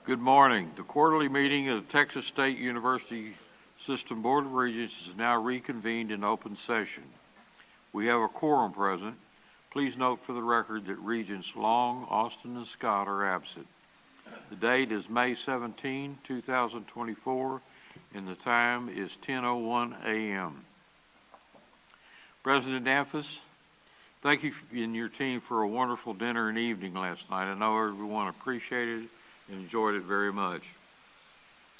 Good morning. The quarterly meeting of the Texas State University System Board of Regents is now reconvened in open session. We have a quorum present. Please note for the record that Regents Long, Austin, and Scott are absent. The date is May 17, 2024, and the time is 10:01 a.m. President Danfus, thank you and your team for a wonderful dinner and evening last night. I know everyone appreciated it and enjoyed it very much.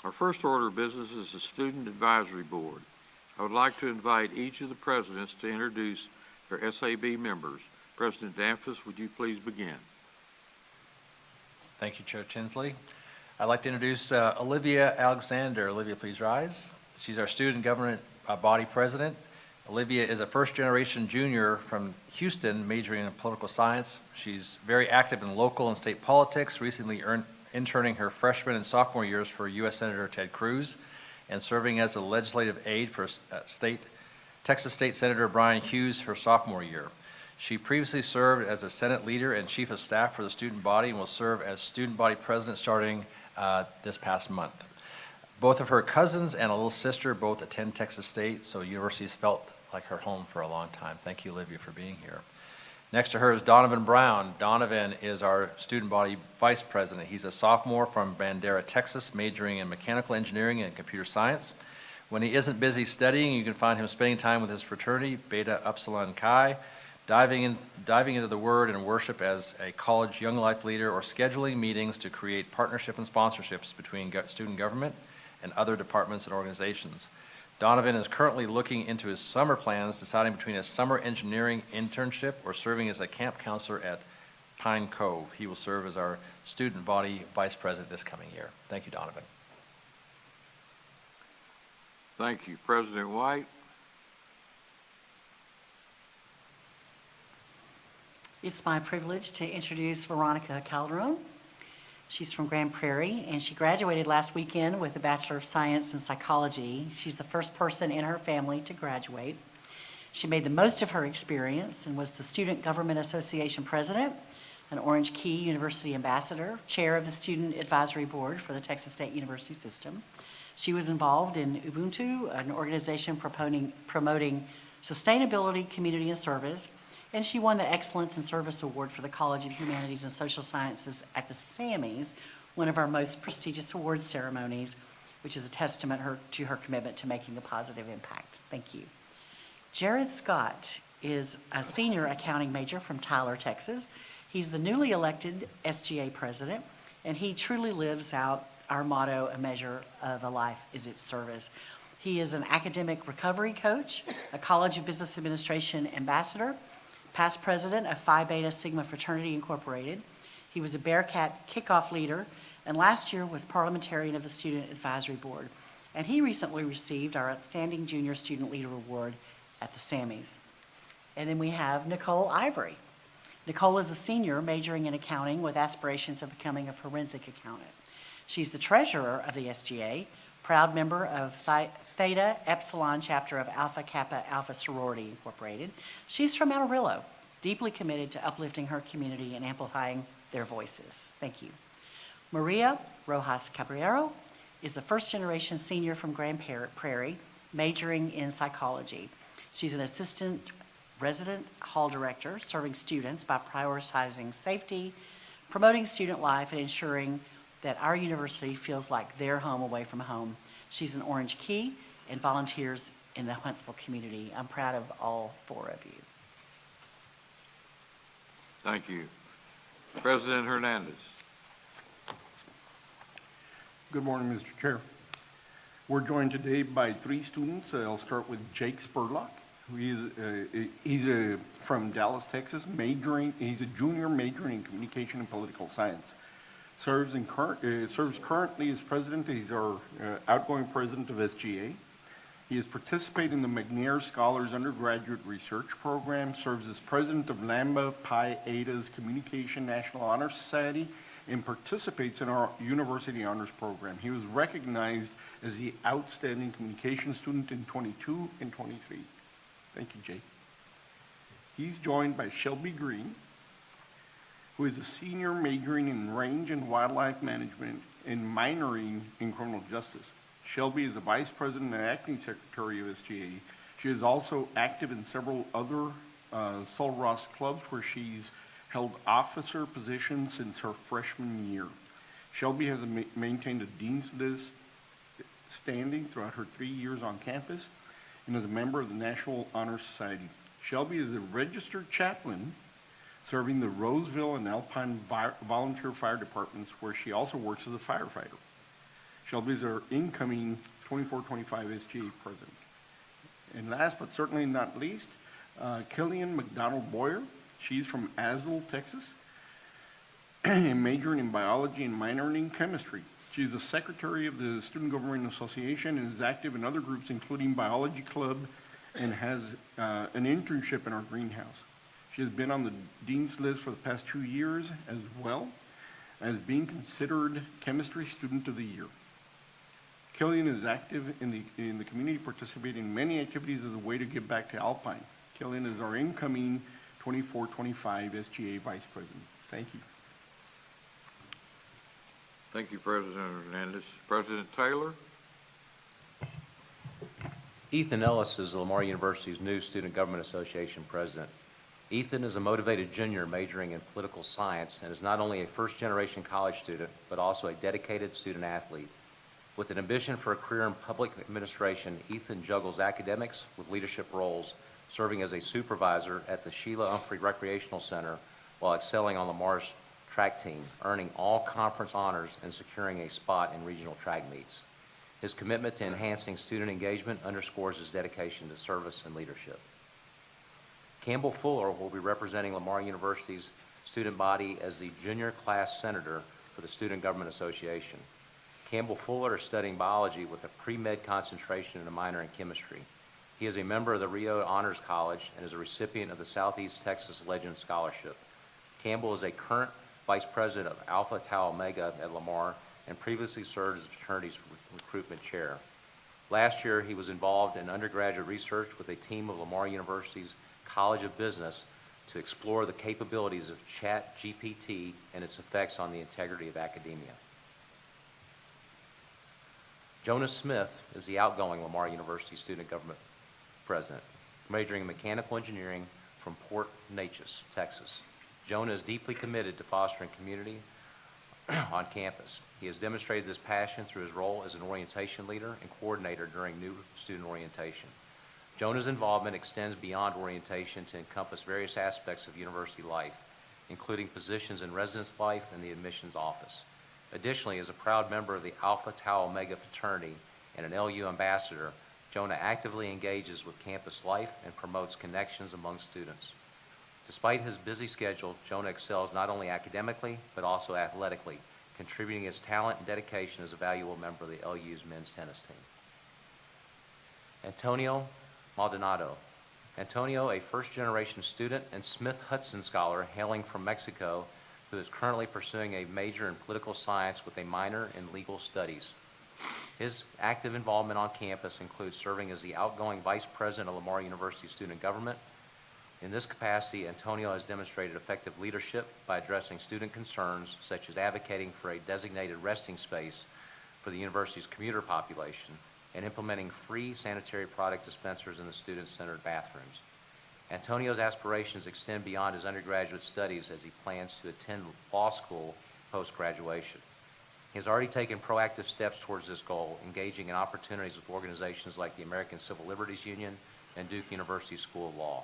Our first order of business is the Student Advisory Board. I would like to invite each of the presidents to introduce their SAB members. President Danfus, would you please begin? Thank you, Chair Tinsley. I'd like to introduce Olivia Alexander. Olivia, please rise. She's our Student Government Body President. Olivia is a first-generation junior from Houston, majoring in political science. She's very active in local and state politics, recently interning her freshman and sophomore years for U.S. Senator Ted Cruz and serving as a legislative aide for Texas State Senator Brian Hughes her sophomore year. She previously served as a Senate leader and chief of staff for the student body and will serve as student body president starting this past month. Both of her cousins and a little sister both attend Texas State, so universities felt like her home for a long time. Thank you, Olivia, for being here. Next to her is Donovan Brown. Donovan is our student body vice president. He's a sophomore from Bandera, Texas, majoring in mechanical engineering and computer science. When he isn't busy studying, you can find him spending time with his fraternity, Beta Upsilon Chi, diving into the Word and worship as a college young life leader, or scheduling meetings to create partnership and sponsorships between student government and other departments and organizations. Donovan is currently looking into his summer plans, deciding between a summer engineering internship or serving as a camp counselor at Pine Cove. He will serve as our student body vice president this coming year. Thank you, Donovan. Thank you. President White. It's my privilege to introduce Veronica Calderon. She's from Grand Prairie, and she graduated last weekend with a Bachelor of Science in Psychology. She's the first person in her family to graduate. She made the most of her experience and was the Student Government Association president, an Orange Key University ambassador, chair of the Student Advisory Board for the Texas State University System. She was involved in Ubuntu, an organization promoting sustainability, community, and service, and she won the Excellence in Service Award for the College of Humanities and Social Sciences at the SAMMYs, one of our most prestigious award ceremonies, which is a testament to her commitment to making a positive impact. Thank you. Jared Scott is a senior accounting major from Tyler, Texas. He's the newly elected SGA president, and he truly lives out our motto, a measure of a life is its service. He is an academic recovery coach, a College of Business Administration ambassador, past president of Phi Beta Sigma Fraternity Incorporated. He was a Bearcat kickoff leader, and last year was parliamentarian of the Student Advisory Board. And he recently received our Outstanding Junior Student Leader Award at the SAMMYs. And then we have Nicole Ivory. Nicole is a senior majoring in accounting with aspirations of becoming a forensic accountant. She's the treasurer of the SGA, proud member of Theta Epsilon chapter of Alpha Kappa Alpha Sorority Incorporated. She's from Amarillo, deeply committed to uplifting her community and amplifying their voices. Thank you. Maria Rojas Caballero is a first-generation senior from Grand Prairie, majoring in psychology. She's an assistant resident hall director, serving students by prioritizing safety, promoting student life, and ensuring that our university feels like their home away from home. She's an Orange Key and volunteers in the Huntsville community. I'm proud of all four of you. Thank you. President Hernandez. Good morning, Mr. Chair. We're joined today by three students. I'll start with Jake Spurlock. He's from Dallas, Texas, he's a junior majoring in communication and political science. Serves currently as president. He's our outgoing president of SGA. He has participated in the McNair Scholars Undergraduate Research Program, serves as president of Lambda Pi Eta's Communication National Honor Society, and participates in our University Honors Program. He was recognized as the Outstanding Communication Student in 22 and 23. Thank you, Jake. He's joined by Shelby Green, who is a senior majoring in range and wildlife management and minoring in criminal justice. Shelby is the Vice President and Acting Secretary of SGA. She is also active in several other Sol Ross clubs where she's held officer positions since her freshman year. Shelby has maintained a Dean's List standing throughout her 3 years on campus and is a member of the National Honor Society. Shelby is a registered chaplain serving the Roseville and Alpine volunteer fire departments, where she also works as a firefighter. Shelby is our incoming 24-25 SGA president. And last but certainly not least, Killian McDonald Boyer. She's from Azle, Texas, and majoring in biology and minoring in chemistry. She's the secretary of the Student Government Association and is active in other groups, including Biology Club, and has an internship in our greenhouse. She has been on the Dean's List for the past 2 years, as well as being considered Chemistry Student of the Year. Killian is active in the community, participating in many activities as a way to give back to Alpine. Killian is our incoming 24-25 SGA Vice President. Thank you. Thank you, President Hernandez. President Taylor? Ethan Ellis is Lamar University's new Student Government Association president. Ethan is a motivated junior majoring in political science and is not only a first-generation college student, but also a dedicated student athlete. With an ambition for a career in public administration, Ethan juggles academics with leadership roles, serving as a supervisor at the Sheila Humphrey Recreational Center while excelling on Lamar's track team, earning all conference honors and securing a spot in regional track meets. His commitment to enhancing student engagement underscores his dedication to service and leadership. Campbell Fuller will be representing Lamar University's student body as the junior class senator for the Student Government Association. Campbell Fuller is studying biology with a pre-med concentration and a minor in chemistry. He is a member of the Rio Honors College and is a recipient of the Southeast Texas Legend Scholarship. Campbell is a current Vice President of Alpha Tau Omega at Lamar and previously served as the fraternity's recruitment chair. Last year, he was involved in undergraduate research with a team of Lamar University's College of Business to explore the capabilities of ChatGPT and its effects on the integrity of academia. Jonas Smith is the outgoing Lamar University Student Government President, majoring in mechanical engineering from Port Neches, Texas. Jonah is deeply committed to fostering community on campus. He has demonstrated this passion through his role as an orientation leader and coordinator during new student orientation. Jonah's involvement extends beyond orientation to encompass various aspects of university life, including positions in residence life and the admissions office. Additionally, as a proud member of the Alpha Tau Omega fraternity and an LU ambassador, Jonah actively engages with campus life and promotes connections among students. Despite his busy schedule, Jonah excels not only academically, but also athletically, contributing his talent and dedication as a valuable member of the LU's men's tennis team. Antonio Maldonado. Antonio, a first-generation student and Smith-Hudson scholar hailing from Mexico, who is currently pursuing a major in political science with a minor in legal studies. His active involvement on campus includes serving as the outgoing Vice President of Lamar University Student Government. In this capacity, Antonio has demonstrated effective leadership by addressing student concerns, such as advocating for a designated resting space for the university's commuter population and implementing free sanitary product dispensers in the student-centered bathrooms. Antonio's aspirations extend beyond his undergraduate studies as he plans to attend law school post-graduation. He has already taken proactive steps towards this goal, engaging in opportunities with organizations like the American Civil Liberties Union and Duke University School of Law.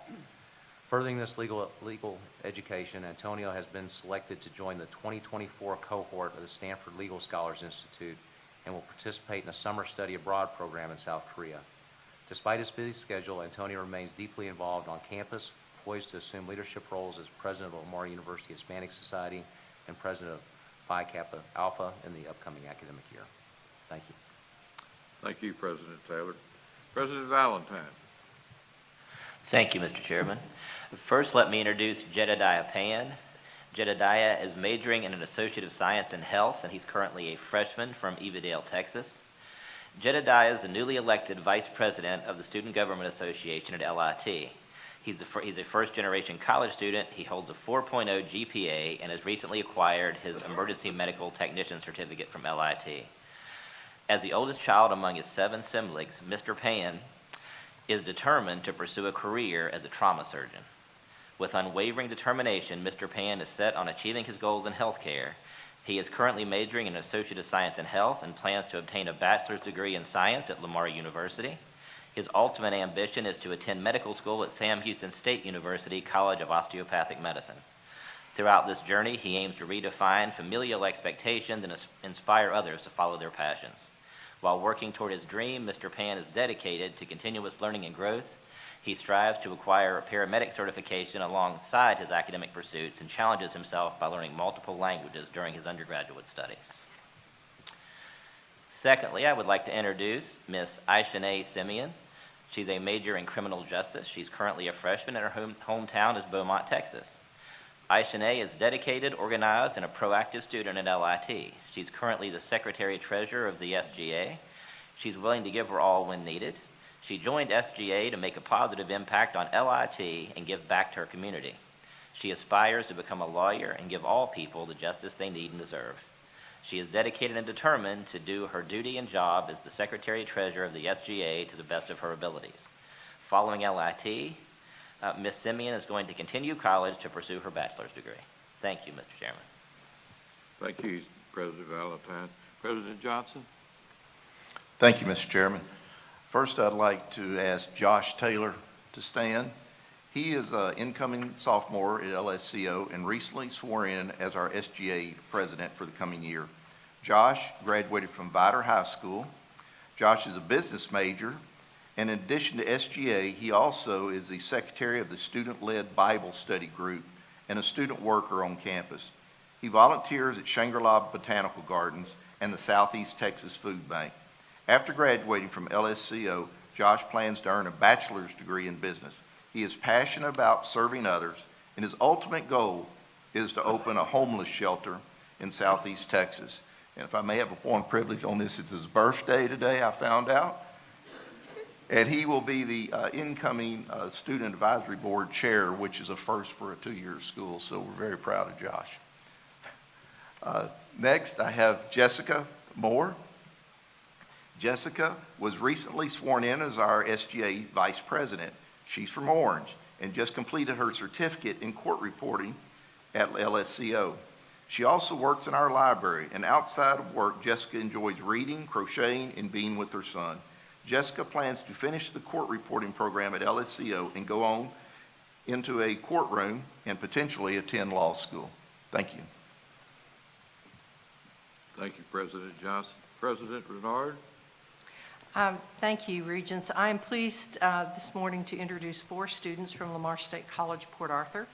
Furthering this legal education, Antonio has been selected to join the 2024 cohort of the Stanford Legal Scholars Institute and will participate in a summer study abroad program in South Korea. Despite his busy schedule, Antonio remains deeply involved on campus, poised to assume leadership roles as president of Lamar University Hispanic Society and president of Phi Kappa Alpha in the upcoming academic year. Thank you. Thank you, President Taylor. President Valentine. Thank you, Mr. Chairman. First, let me introduce Jedediah Pan. Jedediah is majoring in an Associate of Science in Health, and he's currently a freshman from Evadale, Texas. Jedediah is the newly elected Vice President of the Student Government Association at LIT. He's a first-generation college student. He holds a 4.0 GPA and has recently acquired his emergency medical technician certificate from LIT. As the oldest child among his 7 siblings, Mr. Pan is determined to pursue a career as a trauma surgeon. With unwavering determination, Mr. Pan is set on achieving his goals in healthcare. He is currently majoring in Associate of Science in Health and plans to obtain a bachelor's degree in science at Lamar University. His ultimate ambition is to attend medical school at Sam Houston State University College of Osteopathic Medicine. Throughout this journey, he aims to redefine familial expectations and inspire others to follow their passions. While working toward his dream, Mr. Pan is dedicated to continuous learning and growth. He strives to acquire a paramedic certification alongside his academic pursuits and challenges himself by learning multiple languages during his undergraduate studies. Secondly, I would like to introduce Miss Aishanae Simeon. She's a major in criminal justice. She's currently a freshman, and her hometown is Beaumont, Texas. Aishanae is dedicated, organized, and a proactive student at LIT. She's currently the Secretary-Treasurer of the SGA. She's willing to give her all when needed. She joined SGA to make a positive impact on LIT and give back to her community. She aspires to become a lawyer and give all people the justice they need and deserve. She is dedicated and determined to do her duty and job as the Secretary-Treasurer of the SGA to the best of her abilities. Following LIT, Ms. Simeon is going to continue college to pursue her bachelor's degree. Thank you, Mr. Chairman. Thank you, President Valentine. President Johnson? Thank you, Mr. Chairman. First, I'd like to ask Josh Taylor to stand. He is an incoming sophomore at LSCO and recently sworn in as our SGA president for the coming year. Josh graduated from Vidor High School. Josh is a business major, and in addition to SGA, he also is the secretary of the student-led Bible study group and a student worker on campus. He volunteers at Shangri-La Botanical Gardens and the Southeast Texas Food Bank. After graduating from LSCO, Josh plans to earn a bachelor's degree in business. He is passionate about serving others, and his ultimate goal is to open a homeless shelter in Southeast Texas. And if I may have a point of privilege on this, it's his birthday today, I found out. And he will be the incoming Student Advisory Board Chair, which is a first for a 2-year school, so we're very proud of Josh. Next, I have Jessica Moore. Jessica was recently sworn in as our SGA Vice President. She's from Orange and just completed her certificate in court reporting at LSCO. She also works in our library, and outside of work, Jessica enjoys reading, crocheting, and being with her son. Jessica plans to finish the court reporting program at LSCO and go on into a courtroom and potentially attend law school. Thank you. Thank you, President Johnson. President Renard? Thank you, Regents. I am pleased this morning to introduce 4 students from Lamar State College, Port Arthur.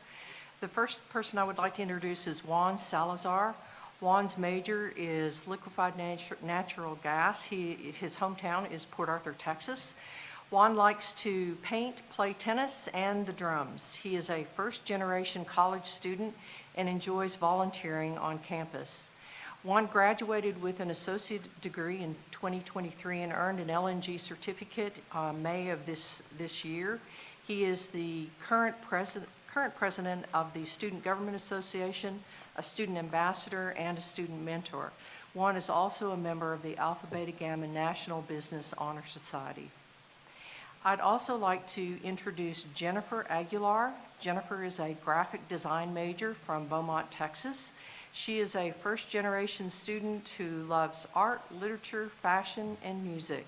The first person I would like to introduce is Juan Salazar. Juan's major is liquefied natural gas. His hometown is Port Arthur, Texas. Juan likes to paint, play tennis, and the drums. He is a first-generation college student and enjoys volunteering on campus. Juan graduated with an associate degree in 2023 and earned an LNG certificate May of this year. He is the current president of the Student Government Association, a student ambassador, and a student mentor. Juan is also a member of the Alpha Beta Gamma National Business Honor Society. I'd also like to introduce Jennifer Aguilar. Jennifer is a graphic design major from Beaumont, Texas. She is a first-generation student who loves art, literature, fashion, and music.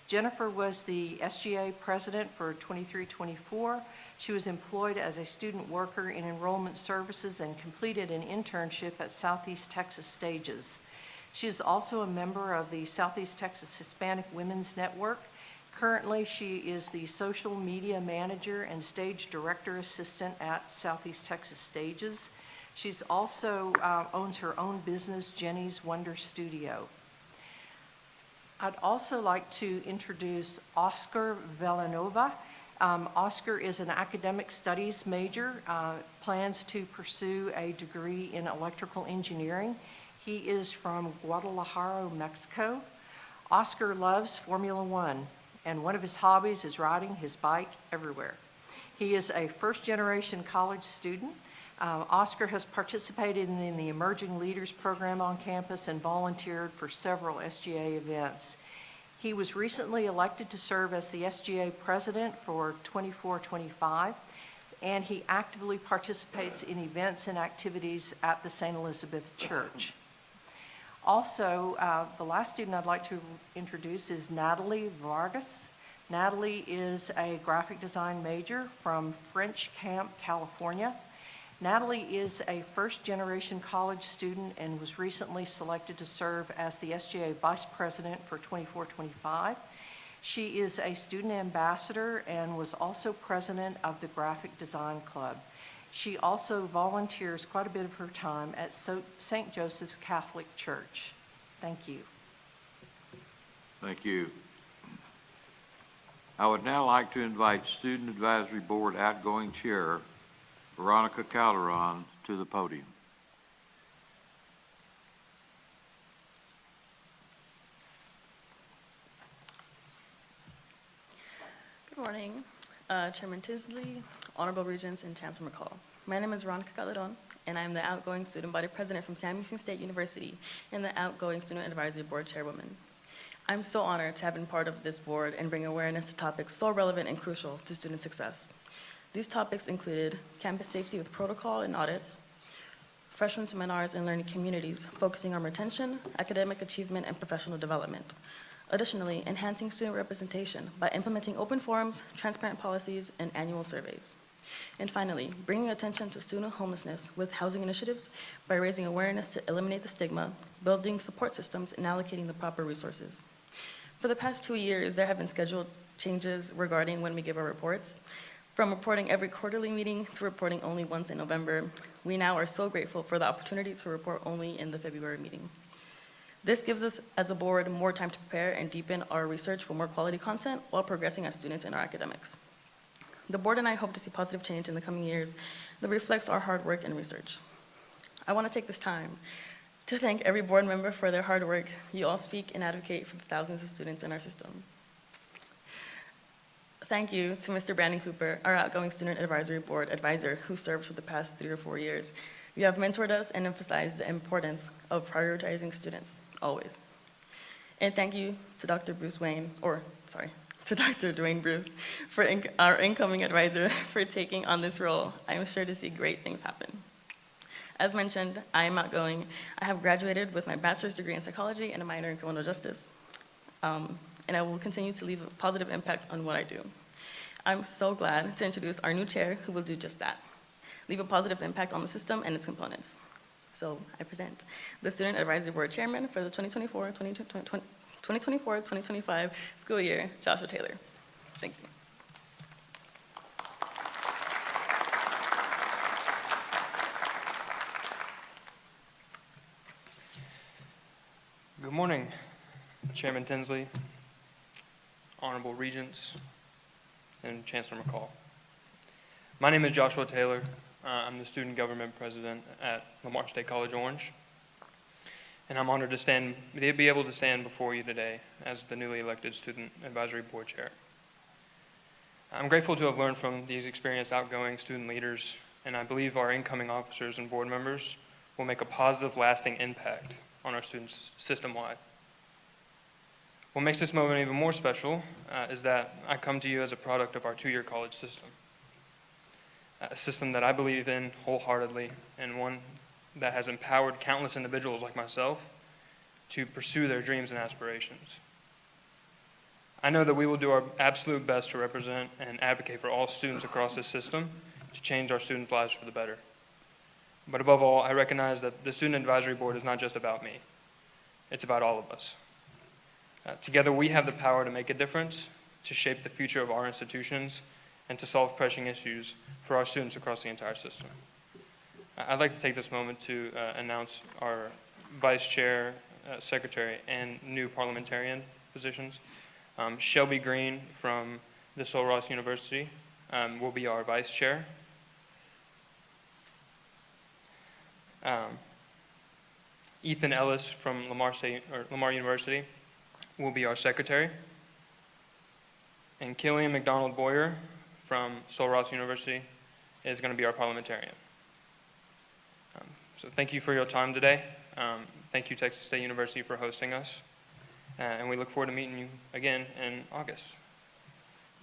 Jennifer was the SGA president for 23-24. She was employed as a student worker in enrollment services and completed an internship at Southeast Texas Stages. She is also a member of the Southeast Texas Hispanic Women's Network. Currently, she is the social media manager and stage director assistant at Southeast Texas Stages. She's also owns her own business, Jenny's Wonder Studio. I'd also like to introduce Oscar Villanova. Oscar is an academic studies major, plans to pursue a degree in electrical engineering. He is from Guadalajara, Mexico. Oscar loves Formula One, and one of his hobbies is riding his bike everywhere. He is a first-generation college student. Oscar has participated in the Emerging Leaders Program on campus and volunteered for several SGA events. He was recently elected to serve as the SGA president for 24-25, and he actively participates in events and activities at the St. Elizabeth Church. Also, the last student I'd like to introduce is Natalie Vargas. Natalie is a graphic design major from French Camp, California. Natalie is a first-generation college student and was recently selected to serve as the SGA Vice President for 24-25. She is a student ambassador and was also president of the Graphic Design Club. She also volunteers quite a bit of her time at St. Joseph's Catholic Church. Thank you. Thank you. I would now like to invite Student Advisory Board outgoing Chair, Veronica Calderon, to the podium. Good morning, Chairman Tinsley, Honorable Regents, and Chancellor McCall. My name is Veronica Calderon, and I'm the outgoing student body president from Sam Houston State University and the outgoing Student Advisory Board Chairwoman. I'm so honored to have been part of this board and bring awareness to topics so relevant and crucial to student success. These topics included campus safety with protocol and audits, freshman seminars and learning communities focusing on retention, academic achievement, and professional development. Additionally, enhancing student representation by implementing open forums, transparent policies, and annual surveys. And finally, bringing attention to student homelessness with housing initiatives by raising awareness to eliminate the stigma, building support systems, and allocating the proper resources. For the past 2 years, there have been scheduled changes regarding when we give our reports. From reporting every quarterly meeting to reporting only once in November, we now are so grateful for the opportunity to report only in the February meeting. This gives us, as a board, more time to prepare and deepen our research for more quality content while progressing as students in our academics. The board and I hope to see positive change in the coming years that reflects our hard work and research. I want to take this time to thank every board member for their hard work. You all speak and advocate for the thousands of students in our system. Thank you to Mr. Brandon Cooper, our outgoing Student Advisory Board advisor who served for the past 3 or 4 years. You have mentored us and emphasized the importance of prioritizing students, always. And thank you to Dr. Dwayne Bruce, for our incoming advisor, for taking on this role. I am sure to see great things happen. As mentioned, I am outgoing. I have graduated with my bachelor's degree in psychology and a minor in criminal justice. And I will continue to leave a positive impact on what I do. I'm so glad to introduce our new chair who will do just that, leave a positive impact on the system and its components. So I present the Student Advisory Board Chairman for the 2024-2025 school year, Joshua Taylor. Thank you. Good morning, Chairman Tinsley, Honorable Regents, and Chancellor McCall. My name is Joshua Taylor. I'm the Student Government President at Lamar State College Orange, and I'm honored to be able to stand before you today as the newly elected Student Advisory Board Chair. I'm grateful to have learned from these experienced outgoing student leaders, and I believe our incoming officers and board members will make a positive, lasting impact on our students system-wide. What makes this moment even more special is that I come to you as a product of our 2-year college system, a system that I believe in wholeheartedly and one that has empowered countless individuals like myself to pursue their dreams and aspirations. I know that we will do our absolute best to represent and advocate for all students across this system to change our students' lives for the better. But above all, I recognize that the Student Advisory Board is not just about me. It's about all of us. Together, we have the power to make a difference, to shape the future of our institutions, and to solve pressing issues for our students across the entire system. I'd like to take this moment to announce our Vice Chair, Secretary, and new parliamentarian positions. Shelby Green from the Sul Ross University will be our Vice Chair. Ethan Ellis from Lamar University will be our Secretary. And Killian McDonald Boyer from Sul Ross University is going to be our parliamentarian. So thank you for your time today. Thank you, Texas State University, for hosting us. And we look forward to meeting you again in August.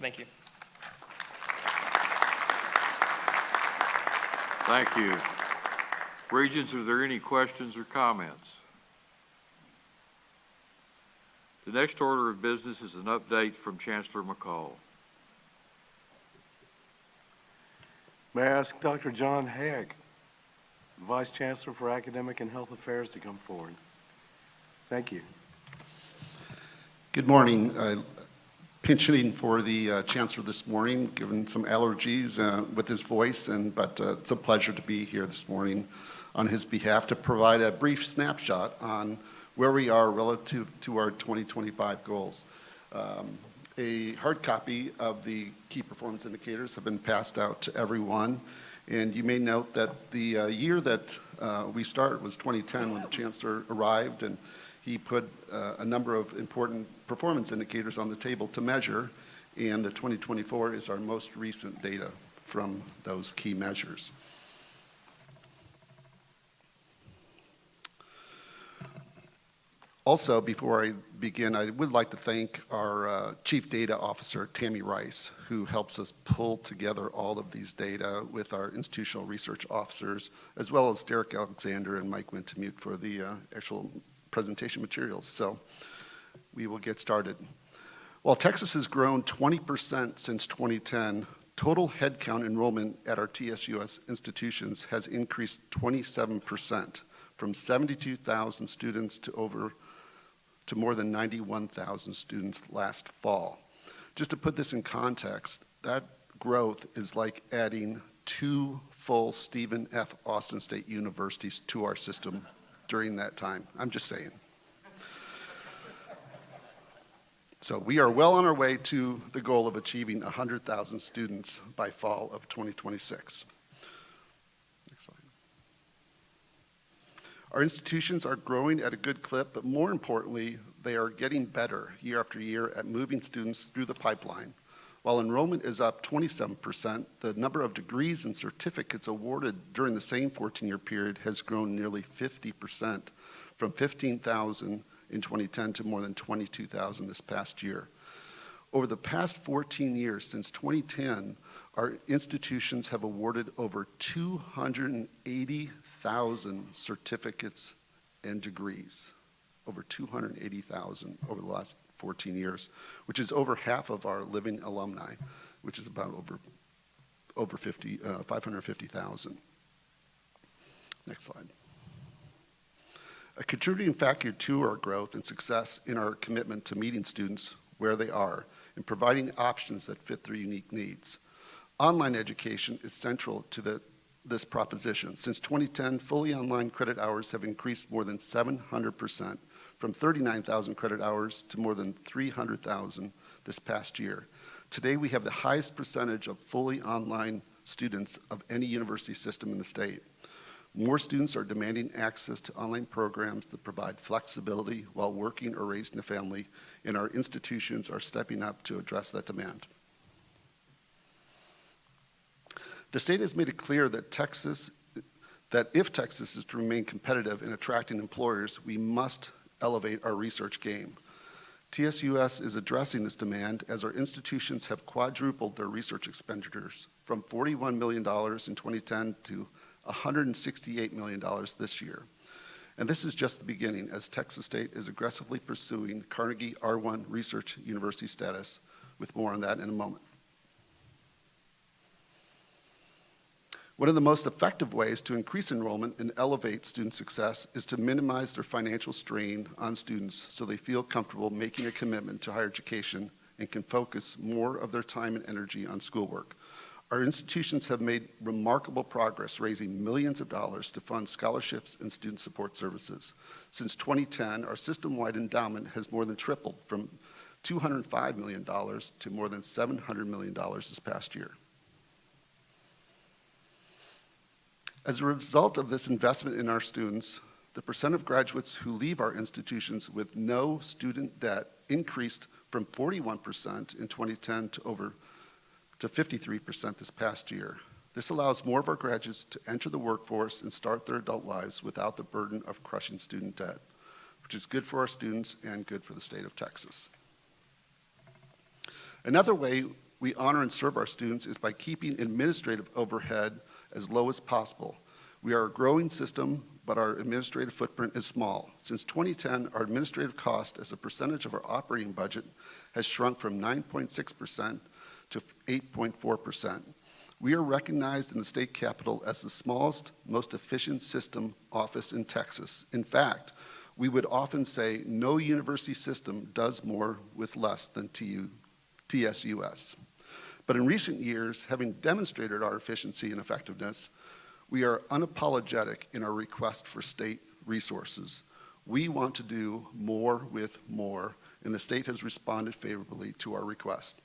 Thank you. Thank you. Regents, are there any questions or comments? The next order of business is an update from Chancellor McCall. May I ask Dr. John Haig, Vice Chancellor for Academic and Health Affairs, to come forward? Thank you. Good morning. Pinch hitting for the Chancellor this morning, given some allergies with his voice, but it's a pleasure to be here this morning on his behalf to provide a brief snapshot on where we are relative to our 2025 goals. A hard copy of the key performance indicators have been passed out to everyone, and you may note that the year that we started was 2010 when the Chancellor arrived, and he put a number of important performance indicators on the table to measure, and the 2024 is our most recent data from those key measures. Also, before I begin, I would like to thank our Chief Data Officer, Tammy Rice, who helps us pull together all of these data with our institutional research officers, as well as Derek Alexander and Mike Wintemute for the actual presentation materials. So we will get started. While Texas has grown 20% since 2010, total headcount enrollment at our TSUS institutions has increased 27%, from 72,000 students to more than 91,000 students last fall. Just to put this in context, that growth is like adding 2 full Stephen F. Austin State Universities to our system during that time. I'm just saying. So we are well on our way to the goal of achieving 100,000 students by fall of 2026. Next slide. Our institutions are growing at a good clip, but more importantly, they are getting better year after year at moving students through the pipeline. While enrollment is up 27%, the number of degrees and certificates awarded during the same 14-year period has grown nearly 50%, from 15,000 in 2010 to more than 22,000 this past year. Over the past 14 years, since 2010, our institutions have awarded over 280,000 certificates and degrees, over 280,000 over the last 14 years, which is over half of our living alumni, which is about over 550,000. Next slide. A contributing factor to our growth and success in our commitment to meeting students where they are and providing options that fit their unique needs. Online education is central to this proposition. Since 2010, fully online credit hours have increased more than 700%, from 39,000 credit hours to more than 300,000 this past year. Today, we have the highest percentage of fully online students of any university system in the state. More students are demanding access to online programs that provide flexibility while working or raising a family, and our institutions are stepping up to address that demand. The state has made it clear that if Texas is to remain competitive in attracting employers, we must elevate our research game. TSUS is addressing this demand as our institutions have quadrupled their research expenditures from $41 million in 2010 to $168 million this year. And this is just the beginning, as Texas State is aggressively pursuing Carnegie R1 Research University status, with more on that in a moment. One of the most effective ways to increase enrollment and elevate student success is to minimize their financial strain on students so they feel comfortable making a commitment to higher education and can focus more of their time and energy on schoolwork. Our institutions have made remarkable progress raising millions of dollars to fund scholarships and student support services. Since 2010, our system-wide endowment has more than tripled, from $205 million to more than $700 million this past year. As a result of this investment in our students, the percent of graduates who leave our institutions with no student debt increased from 41% in 2010 to to 53% this past year. This allows more of our graduates to enter the workforce and start their adult lives without the burden of crushing student debt, which is good for our students and good for the state of Texas. Another way we honor and serve our students is by keeping administrative overhead as low as possible. We are a growing system, but our administrative footprint is small. Since 2010, our administrative cost as a percentage of our operating budget has shrunk from 9.6% to 8.4%. We are recognized in the state capitol as the smallest, most efficient system office in Texas. In fact, we would often say no university system does more with less than TSUS. But in recent years, having demonstrated our efficiency and effectiveness, we are unapologetic in our request for state resources. We want to do more with more, and the state has responded favorably to our request.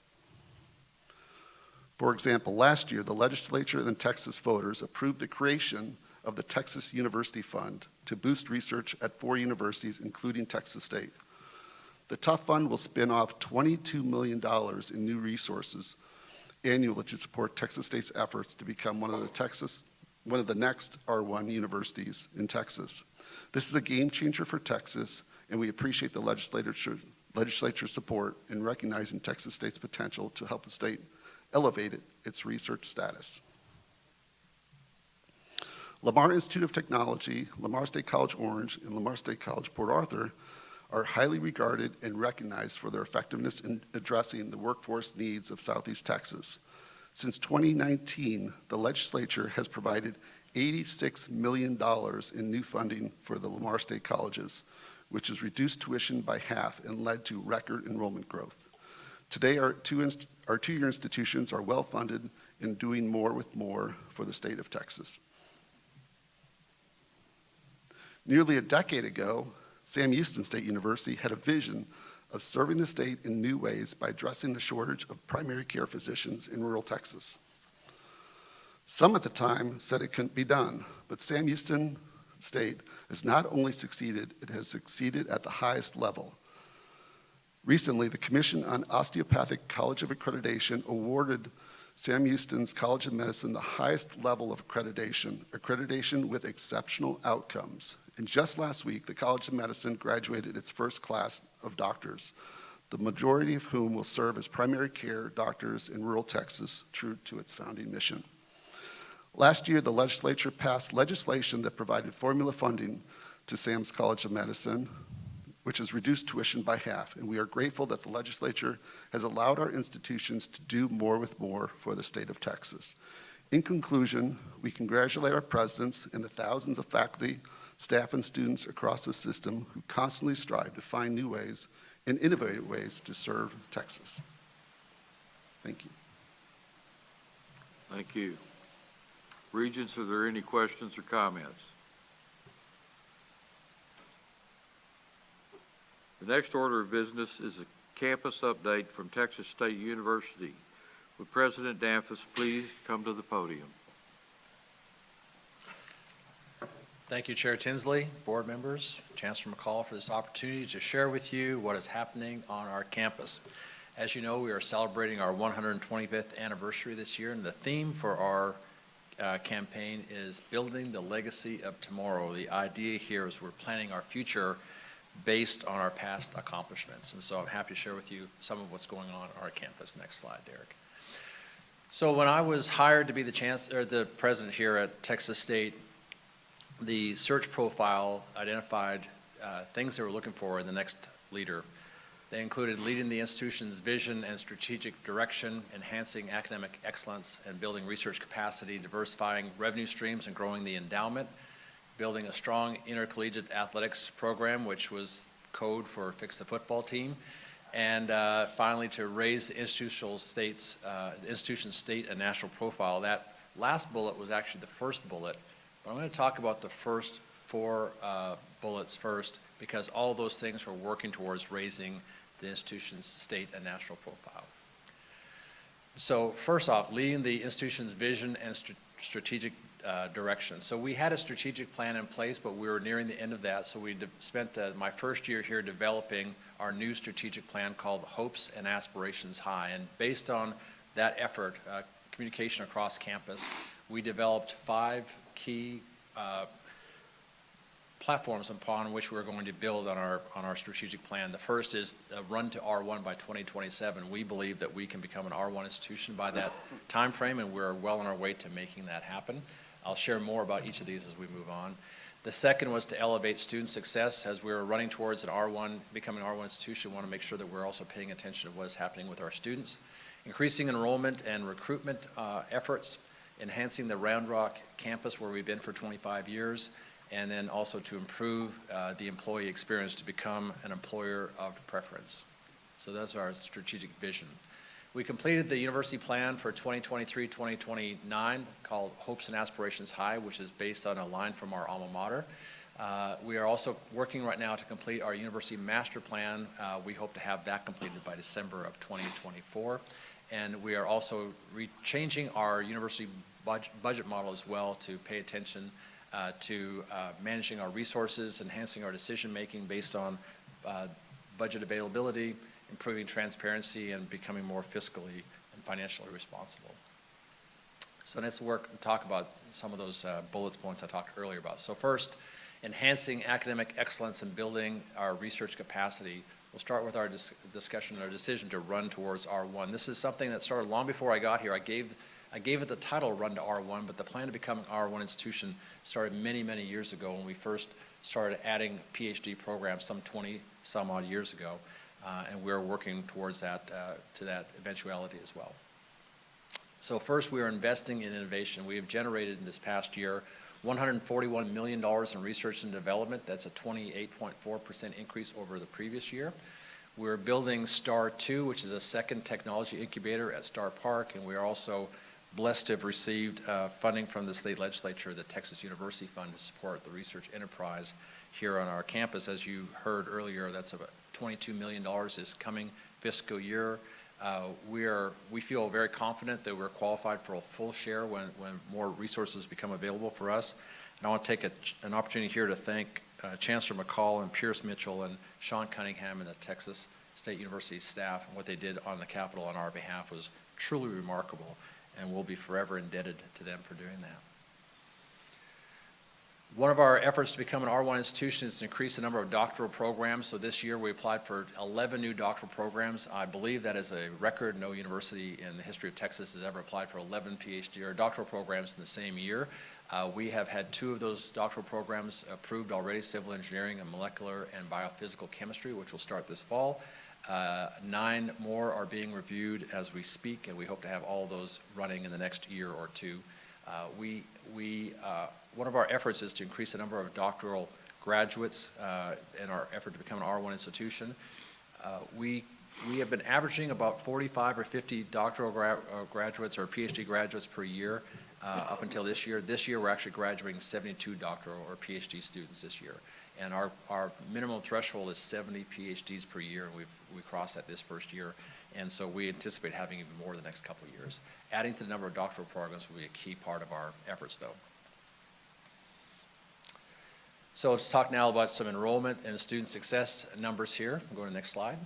For example, last year, the legislature and Texas voters approved the creation of the Texas University Fund to boost research at 4 universities, including Texas State. The TUF Fund will spin off $22 million in new resources annually to support Texas State's efforts to become one of the next R1 universities in Texas. This is a game changer for Texas, and we appreciate the legislature's support in recognizing Texas State's potential to help the state elevate its research status. Lamar Institute of Technology, Lamar State College Orange, and Lamar State College Port Arthur are highly regarded and recognized for their effectiveness in addressing the workforce needs of Southeast Texas. Since 2019, the legislature has provided $86 million in new funding for the Lamar State colleges, which has reduced tuition by half and led to record enrollment growth. Today, our two-year institutions are well-funded and doing more with more for the state of Texas. Nearly a decade ago, Sam Houston State University had a vision of serving the state in new ways by addressing the shortage of primary care physicians in rural Texas. Some at the time said it couldn't be done, but Sam Houston State has not only succeeded, it has succeeded at the highest level. Recently, the Commission on Osteopathic College of Accreditation awarded Sam Houston's College of Medicine the highest level of accreditation with exceptional outcomes. And just last week, the College of Medicine graduated its first class of doctors, the majority of whom will serve as primary care doctors in rural Texas, true to its founding mission. Last year, the legislature passed legislation that provided formula funding to Sam's College of Medicine, which has reduced tuition by half, and we are grateful that the legislature has allowed our institutions to do more with more for the state of Texas. In conclusion, we congratulate our presidents and the thousands of faculty, staff, and students across the system who constantly strive to find new ways and innovative ways to serve Texas. Thank you. Thank you. Regents, are there any questions or comments? The next order of business is a campus update from Texas State University. Would President Danforth please come to the podium? Thank you, Chair Tinsley, board members, Chancellor McCall, for this opportunity to share with you what is happening on our campus. As you know, we are celebrating our 125th anniversary this year, and the theme for our campaign is Building the Legacy of Tomorrow. The idea here is we're planning our future based on our past accomplishments. And so I'm happy to share with you some of what's going on our campus. Next slide, Derek. So when I was hired to be the president here at Texas State, the search profile identified things they were looking for in the next leader. They included leading the institution's vision and strategic direction, enhancing academic excellence and building research capacity, diversifying revenue streams and growing the endowment, building a strong intercollegiate athletics program, which was code for Fix the Football Team, and finally to raise the institution's state and national profile. That last bullet was actually the first bullet, but I'm going to talk about the first 4 bullets first, because all those things are working towards raising the institution's state and national profile. So first off, leading the institution's vision and strategic direction. So we had a strategic plan in place, but we were nearing the end of that. So we spent my first year here developing our new strategic plan called Hopes and Aspirations High. And based on that effort, communication across campus, we developed 5 key platforms upon which we're going to build on our strategic plan. The first is run to R1 by 2027. We believe that we can become an R1 institution by that time frame, and we're well on our way to making that happen. I'll share more about each of these as we move on. The second was to elevate student success. As we're running towards an R1, becoming an R1 institution, we want to make sure that we're also paying attention to what is happening with our students. Increasing enrollment and recruitment efforts, enhancing the Round Rock campus where we've been for 25 years, and then also to improve the employee experience to become an employer of preference. So that's our strategic vision. We completed the university plan for 2023-2029 called Hopes and Aspirations High, which is based on a line from our alma mater. We are also working right now to complete our university master plan. We hope to have that completed by December of 2024. And we are also changing our university budget model as well to pay attention to managing our resources, enhancing our decision-making based on budget availability, improving transparency, and becoming more fiscally and financially responsible. So let's talk about some of those bullet points I talked earlier about. So first, enhancing academic excellence and building our research capacity. We'll start with our discussion, our decision to run towards R1. This is something that started long before I got here. I gave it the title Run to R1, but the plan to become an R1 institution started many, many years ago when we first started adding PhD programs some 20-some odd years ago, and we're working towards that, to that eventuality as well. So first, we are investing in innovation. We have generated in this past year $141 million in research and development. That's a 28.4% increase over the previous year. We're building STAR 2, which is a second technology incubator at Star Park, and we are also blessed to have received funding from the state legislature, the Texas University Fund, to support the research enterprise here on our campus. As you heard earlier, that's about $22 million this coming fiscal year. We feel very confident that we're qualified for a full share when more resources become available for us. And I want to take an opportunity here to thank Chancellor McCall and Pierce Mitchell and Sean Cunningham and the Texas State University staff, and what they did on the Capitol on our behalf was truly remarkable, and we'll be forever indebted to them for doing that. One of our efforts to become an R1 institution is to increase the number of doctoral programs. So this year we applied for 11 new doctoral programs. I believe that is a record. No university in the history of Texas has ever applied for 11 PhD or doctoral programs in the same year. We have had 2 of those doctoral programs approved already, civil engineering and molecular and biophysical chemistry, which will start this fall. 9 more are being reviewed as we speak, and we hope to have all of those running in the next year or 2. One of our efforts is to increase the number of doctoral graduates in our effort to become an R1 institution. We have been averaging about 45 or 50 doctoral graduates or PhD graduates per year up until this year. This year we're actually graduating 72 doctoral or PhD students this year. And our minimum threshold is 70 PhDs per year, and we crossed that this first year. And so we anticipate having even more the next couple of years. Adding to the number of doctoral programs will be a key part of our efforts, though. So let's talk now about some enrollment and student success numbers here. We'll go to the next slide.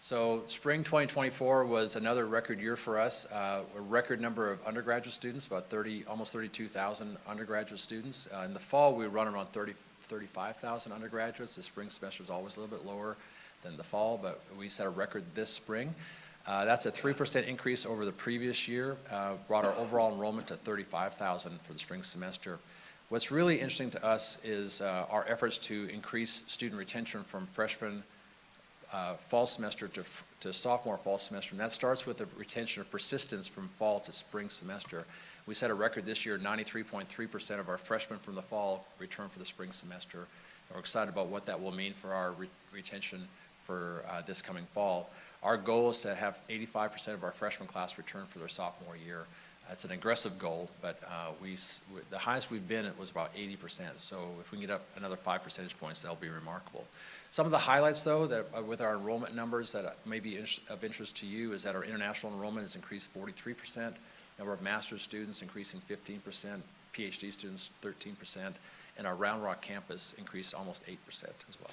So spring 2024 was another record year for us. A record number of undergraduate students, about almost 32,000 undergraduate students. In the fall, we run around 35,000 undergraduates. The spring semester is always a little bit lower than the fall, but we set a record this spring. That's a 3% increase over the previous year, brought our overall enrollment to 35,000 for the spring semester. What's really interesting to us is our efforts to increase student retention from freshman fall semester to sophomore fall semester, and that starts with the retention of persistence from fall to spring semester. We set a record this year, 93.3% of our freshmen from the fall return for the spring semester. And we're excited about what that will mean for our retention for this coming fall. Our goal is to have 85% of our freshman class return for their sophomore year. It's an aggressive goal, but the highest we've been was about 80%. So if we can get up another 5 percentage points, that'll be remarkable. Some of the highlights, though, that with our enrollment numbers that may be of interest to you is that our international enrollment has increased 43%, number of master's students increasing 15%, PhD students 13%, and our Round Rock campus increased almost 8% as well.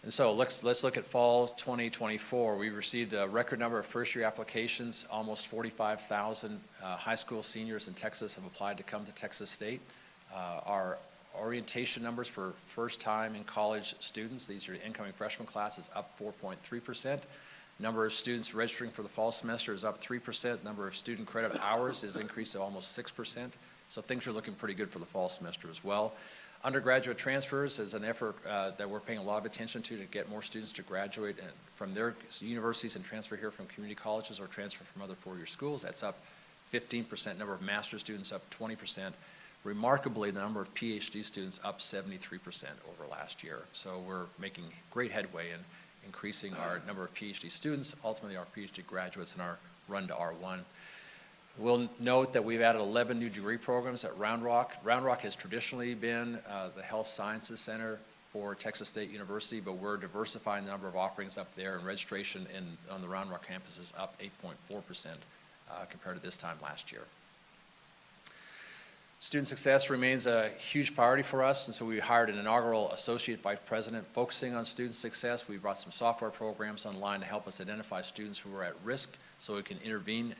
And so let's look at fall 2024. We received a record number of first-year applications. Almost 45,000 high school seniors in Texas have applied to come to Texas State. Our orientation numbers for first-time in college students, these are incoming freshman classes, up 4.3%. Number of students registering for the fall semester is up 3%. Number of student credit hours is increased to almost 6%. So things are looking pretty good for the fall semester as well. Undergraduate transfers is an effort that we're paying a lot of attention to get more students to graduate from their universities and transfer here from community colleges or transfer from other four-year schools. That's up 15%. Number of master's students up 20%. Remarkably, the number of PhD students up 73% over last year. So we're making great headway in increasing our number of PhD students, ultimately our PhD graduates in our run to R1. We'll note that we've added 11 new degree programs at Round Rock. Round Rock has traditionally been the health sciences center for Texas State University, but we're diversifying the number of offerings up there, and registration on the Round Rock campus is up 8.4% compared to this time last year. Student success remains a huge priority for us, and so we hired an inaugural associate vice president focusing on student success. We brought some software programs online to help us identify students who are at risk so we can intervene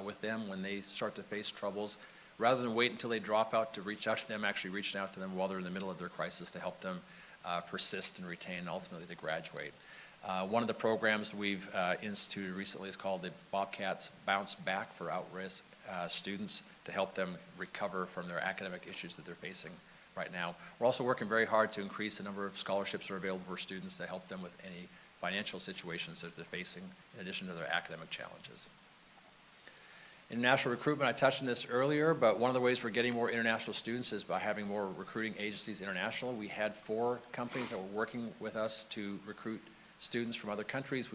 with them when they start to face troubles. Rather than wait until they drop out to reach out to them, actually reaching out to them while they're in the middle of their crisis to help them persist and retain and ultimately to graduate. One of the programs we've instituted recently is called the Bobcats Bounce Back for at-risk students to help them recover from their academic issues that they're facing right now. We're also working very hard to increase the number of scholarships that are available for students to help them with any financial situations that they're facing in addition to their academic challenges. International recruitment, I touched on this earlier, but one of the ways we're getting more international students is by having more recruiting agencies international. We had 4 companies that were working with us to recruit students from other countries.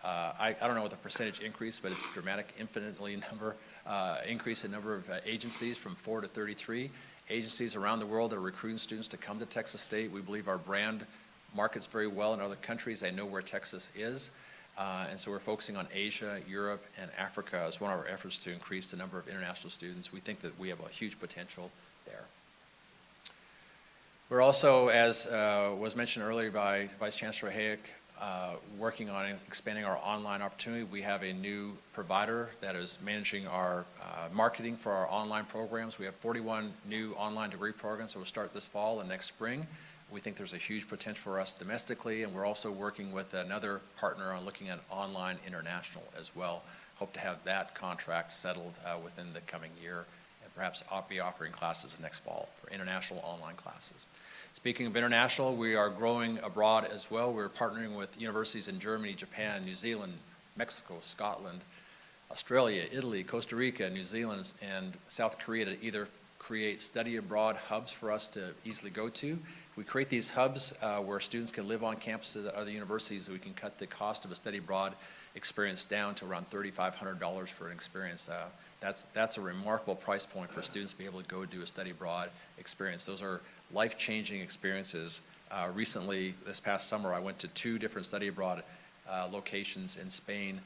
I don't know what the percentage increase, but it's dramatic, infinitely increase in number of agencies from 4 to 33. Agencies around the world that are recruiting students to come to Texas State. We believe our brand markets very well in other countries. They know where Texas is. And so we're focusing on Asia, Europe, and Africa as one of our efforts to increase the number of international students. We think that we have a huge potential there. We're also, as was mentioned earlier by Vice Chancellor Hayek, working on expanding our online opportunity. We have a new provider that is managing our marketing for our online programs. We have 41 new online degree programs that will start this fall and next spring. We think there's a huge potential for us domestically, and we're also working with another partner on looking at online international as well. Hope to have that contract settled within the coming year, and perhaps I'll be offering classes next fall for international online classes. Speaking of international, we are growing abroad as well. We're partnering with universities in Germany, Japan, New Zealand, Mexico, Scotland, Australia, Italy, Costa Rica, New Zealand, and South Korea to either create study abroad hubs for us to easily go to. We create these hubs where students can live on campus at other universities, so we can cut the cost of a study abroad experience down to around $3,500 for an experience. That's a remarkable price point for students to be able to go do a study abroad experience. Those are life-changing experiences. Recently, this past summer, I went to 2 different study abroad locations in Spain,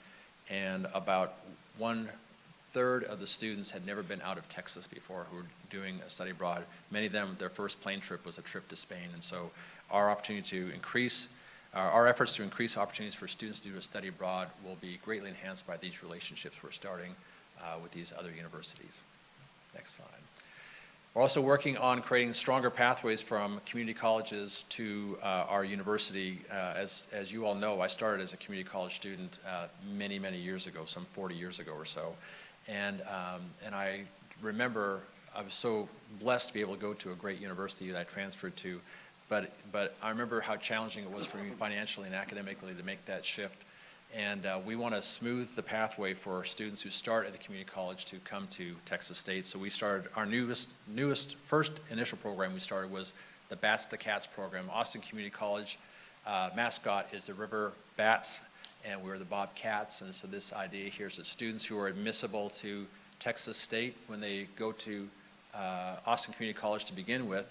and about 1/3 of the students had never been out of Texas before who were doing a study abroad. Many of them, their first plane trip was a trip to Spain, and so our opportunity to increase, our efforts to increase opportunities for students to do a study abroad will be greatly enhanced by these relationships we're starting with these other universities. Next slide. We're also working on creating stronger pathways from community colleges to our university. As you all know, I started as a community college student many, many years ago, some 40 years ago or so. And I remember I was so blessed to be able to go to a great university that I transferred to, but I remember how challenging it was for me financially and academically to make that shift. And we want to smooth the pathway for students who start at a community college to come to Texas State. So we started our first initial program we started was the Bats to Cats program. Austin Community College mascot is the River Bats, and we're the Bobcats. And so this idea here is that students who are admissible to Texas State, when they go to Austin Community College to begin with,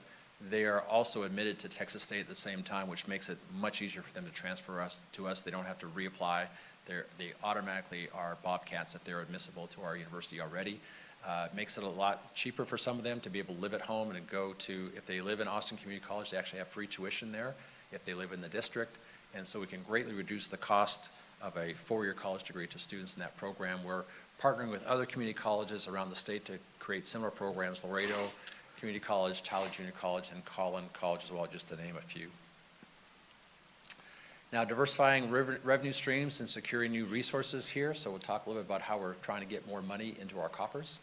they are also admitted to Texas State at the same time, which makes it much easier for them to transfer to us. They don't have to reapply. They automatically are Bobcats if they're admissible to our university already. It makes it a lot cheaper for some of them to be able to live at home and go to, if they live in Austin Community College, they actually have free tuition there. if they live in the district. And so we can greatly reduce the cost of a four-year college degree to students in that program. We're partnering with other community colleges around the state to create similar programs, Laredo Community College, Tyler Junior College, and Collin College as well, just to name a few. Now, diversifying revenue streams and securing new resources here. So we'll talk a little bit about how we're trying to get more money into our coffers.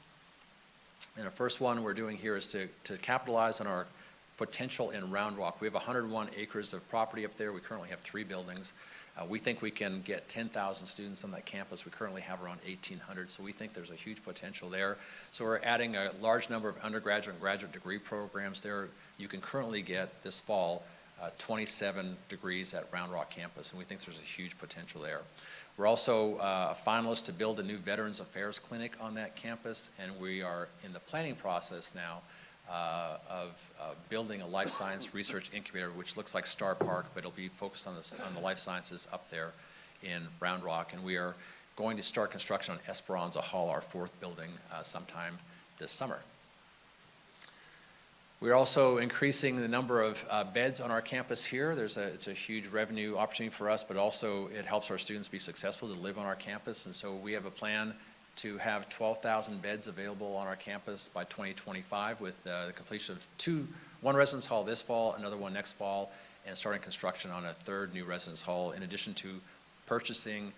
And the first one we're doing here is to capitalize on our potential in Round Rock. We have 101 acres of property up there. We currently have 3 buildings. We think we can get 10,000 students on that campus. We currently have around 1,800, so we think there's a huge potential there. So we're adding a large number of undergraduate and graduate degree programs there. You can currently get this fall 27 degrees at Round Rock campus, and we think there's a huge potential there. We're also a finalist to build a new Veterans Affairs clinic on that campus, and we are in the planning process now of building a life science research incubator, which looks like Star Park, but it'll be focused on the life sciences up there in Round Rock. And we are going to start construction on Esperanza Hall, our 4th building, sometime this summer. We're also increasing the number of beds on our campus here. It's a huge revenue opportunity for us, but also it helps our students be successful to live on our campus. And so we have a plan to have 12,000 beds available on our campus by 2025 with the completion of one residence hall this fall, another one next fall, and starting construction on a 3rd new residence hall, in addition to purchasing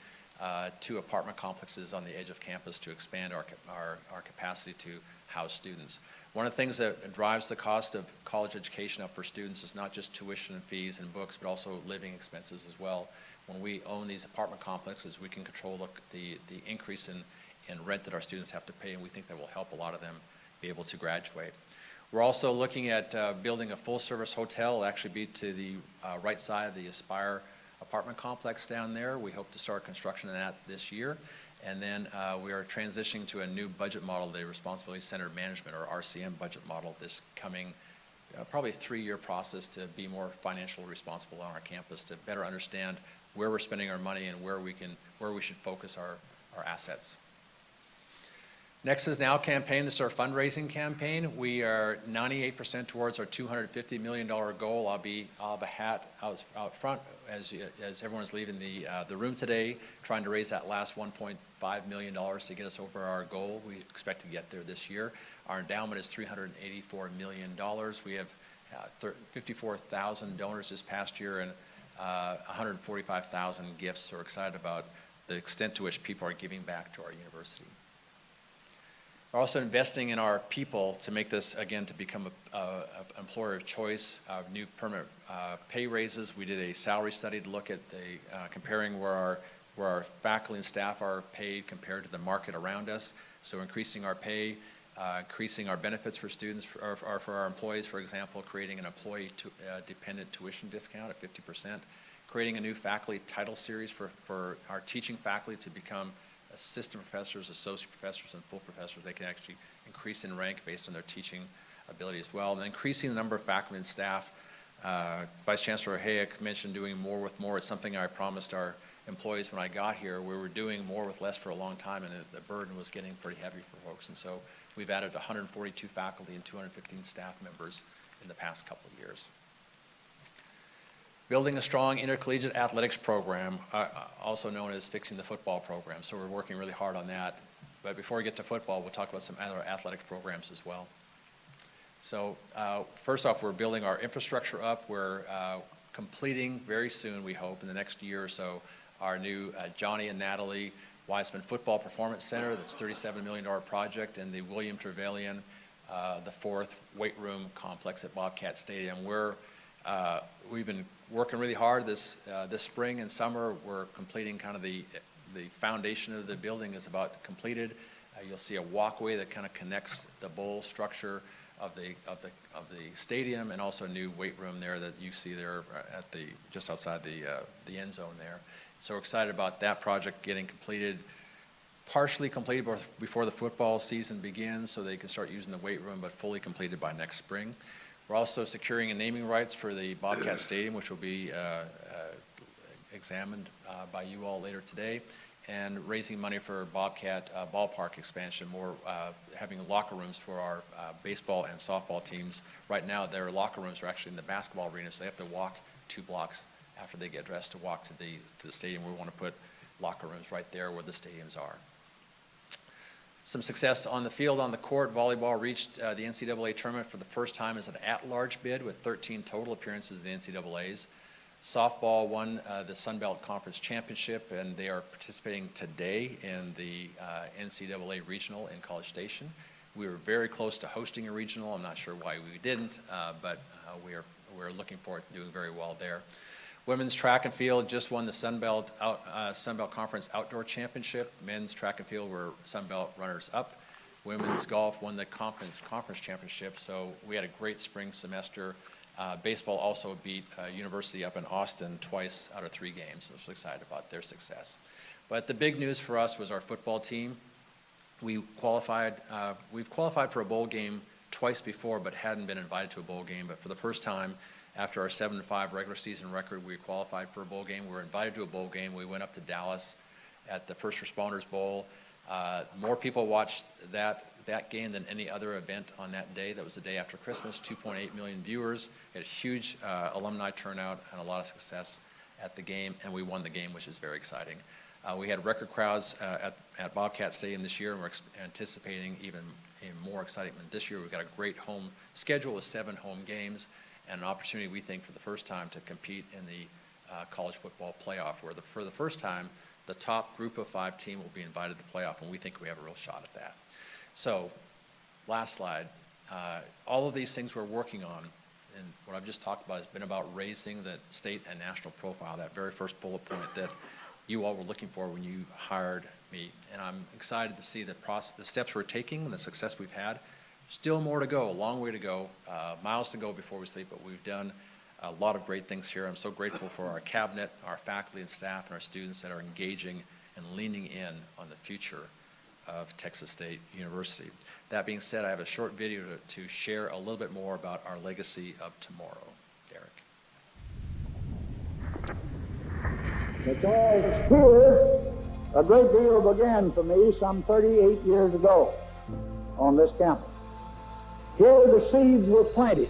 2 apartment complexes on the edge of campus to expand our capacity to house students. One of the things that drives the cost of college education up for students is not just tuition and fees and books, but also living expenses as well. When we own these apartment complexes, we can control the increase in rent that our students have to pay, and we think that will help a lot of them be able to graduate. We're also looking at building a full-service hotel. It'll actually be to the right side of the Aspire apartment complex down there. We hope to start construction of that this year. And then we are transitioning to a new budget model, the Responsibility Centered Management, or RCM budget model, this coming probably a 3-year process to be more financially responsible on our campus, to better understand where we're spending our money and where we should focus our assets. Next is Now campaign. This is our fundraising campaign. We are 98% towards our $250 million goal. I'll have a hat out front as everyone's leaving the room today, trying to raise that last $1.5 million to get us over our goal. We expect to get there this year. Our endowment is $384 million. We have 54,000 donors this past year and 145,000 gifts. So we're excited about the extent to which people are giving back to our university. We're also investing in our people to make this, again, to become an employer of choice, new permanent pay raises. We did a salary study to look at comparing where our faculty and staff are paid compared to the market around us. So increasing our pay, increasing our benefits for students, or for our employees, for example, creating an employee-dependent tuition discount at 50%, creating a new faculty title series for our teaching faculty to become assistant professors, associate professors, and full professors. They can actually increase in rank based on their teaching ability as well. And increasing the number of faculty and staff. Vice Chancellor Hayek mentioned doing more with more. It's something I promised our employees when I got here. We were doing more with less for a long time, and the burden was getting pretty heavy for folks. And so we've added 142 faculty and 215 staff members in the past couple of years. Building a strong intercollegiate athletics program, also known as fixing the football program. So we're working really hard on that. But before we get to football, we'll talk about some other athletic programs as well. So first off, we're building our infrastructure up. We're completing very soon, we hope, in the next year or so, our new Johnny and Natalie Weissman Football Performance Center. That's a $37 million project, and the William Trevelyan, the 4th weight room complex at Bobcat Stadium. We've been working really hard this spring and summer. We're completing kind of the foundation of the building is about completed. You'll see a walkway that kind of connects the bowl structure of the stadium, and also a new weight room there that you see there at just outside the end zone there. So we're excited about that project getting completed, partially completed before the football season begins, so they can start using the weight room, but fully completed by next spring. We're also securing naming rights for the Bobcat Stadium, which will be examined by you all later today, and raising money for Bobcat ballpark expansion, having locker rooms for our baseball and softball teams. Right now, their locker rooms are actually in the basketball arena, so they have to walk 2 blocks after they get dressed to walk to the stadium. We want to put locker rooms right there where the stadiums are. Some success on the field. On the court, volleyball reached the NCAA tournament for the first time as an at-large bid with 13 total appearances in the NCAAs. Softball won the Sun Belt Conference Championship, and they are participating today in the NCAA Regional in College Station. We were very close to hosting a regional. I'm not sure why we didn't, but we're looking forward to doing very well there. Women's track and field just won the Sun Belt Conference Outdoor Championship. Men's track and field were Sun Belt runners-up. Women's golf won the conference championship, so we had a great spring semester. Baseball also beat University up in Austin twice out of 3 games. So I was excited about their success. But the big news for us was our football team. We've qualified for a bowl game twice before, but hadn't been invited to a bowl game. But for the first time, after our 7-5 regular season record, we qualified for a bowl game. We were invited to a bowl game. We went up to Dallas at the First Responders Bowl. More people watched that game than any other event on that day. That was the day after Christmas, 2.8 million viewers. We had a huge alumni turnout and a lot of success at the game, and we won the game, which is very exciting. We had record crowds at Bobcat Stadium this year, and we're anticipating even more excitement this year. We've got a great home schedule with 7 home games, and an opportunity, we think, for the first time to compete in the college football playoff, where for the first time, the top group of 5 team will be invited to the playoff, and we think we have a real shot at that. So, last slide. All of these things we're working on, and what I've just talked about has been about raising the state and national profile, that very first bullet point that you all were looking for when you hired me. And I'm excited to see the steps we're taking and the success we've had. Still more to go, a long way to go, miles to go before we sleep, but we've done a lot of great things here. I'm so grateful for our cabinet, our faculty and staff, and our students that are engaging and leaning in on the future of Texas State University. That being said, I have a short video to share a little bit more about our legacy of tomorrow. Derek. Because here, a great deal began for me some 38 years ago on this campus. Here the seeds were planted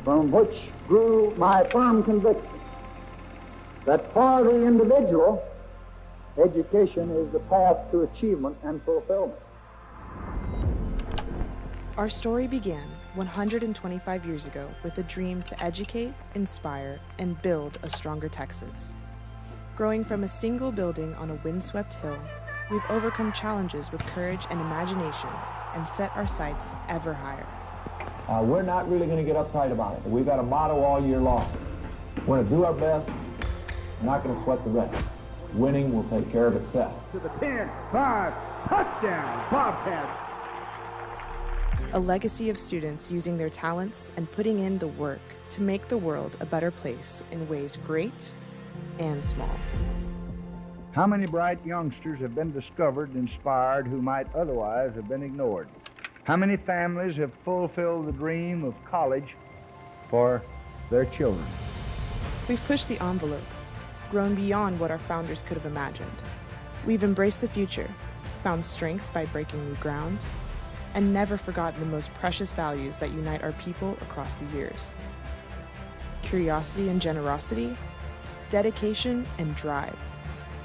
from which grew my firm conviction that for the individual, education is the path to achievement and fulfillment. Our story began 125 years ago with a dream to educate, inspire, and build a stronger Texas. Growing from a single building on a windswept hill, we've overcome challenges with courage and imagination and set our sights ever higher. We're not really going to get uptight about it. We've got a motto all year long. We're going to do our best. We're not going to sweat the rest. Winning will take care of itself. To the 10-5 touchdown, Bobcats. A legacy of students using their talents and putting in the work to make the world a better place in ways great and small. How many bright youngsters have been discovered and inspired who might otherwise have been ignored? How many families have fulfilled the dream of college for their children? We've pushed the envelope, grown beyond what our founders could have imagined. We've embraced the future, found strength by breaking new ground, and never forgotten the most precious values that unite our people across the years. Curiosity and generosity, dedication and drive.